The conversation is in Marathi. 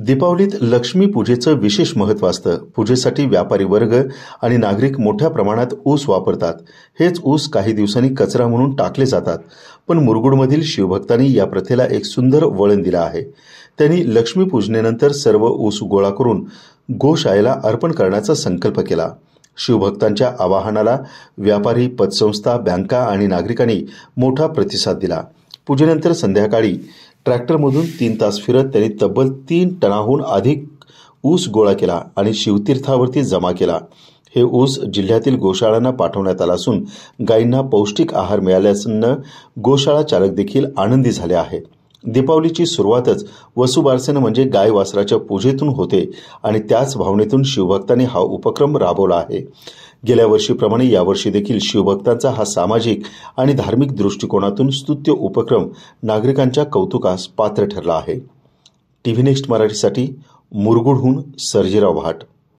दीपावलीत लक्ष्मी पूजेचं विशेष महत्त्व असतं. पूजेसाठी व्यापारी वर्ग आणि नागरिक मोठ्या प्रमाणात ऊस वापरतात. हेच ऊस काही दिवसांनी कचरा म्हणून टाकले जातात. पण मुरगुडमधील शिवभक्तांनी या प्रथेला एक सुंदर वळण दिलं आहे. त्यांनी लक्ष्मी पूजनेनंतर सर्व ऊस गोळा करून गोशाळेला अर्पण करण्याचा संकल्प केला. शिवभक्तांच्या आवाहनाला व्यापारी, पतसंस्था, बँका आणि नागरिकांनी मोठा प्रतिसाद दिला. पूजेनंतर संध्याकाळी ट्रॅक्टरमधून 3 तास फिरत त्यांनी तब्बल 3 टनाहून अधिक ऊस गोळा केला आणि शिवतीर्थावरती जमा केला. हे ऊस जिल्ह्यातील गोशाळांना पाठवण्यात आला असून गायींना पौष्टिक आहार मिळाल्यानं गोशाळा चालक देखील आनंदी झाले आहे. दीपावलीची सुरुवातच वसुबारसेनं म्हणजे गाय वासराच्या पूजेतून होते आणि त्याच भावनेतून शिवभक्तांनी हा उपक्रम राबवला आहे. गेल्या वर्षीप्रमाणे यावर्षी देखील शिवभक्तांचा हा सामाजिक आणि धार्मिक दृष्टिकोनातून स्तुत्य उपक्रम नागरिकांच्या कौतुकास पात्र ठरला आहे. टीव्ही नेक्स्ट मराठीसाठी मुरगुडहून सर्जेराव भाट.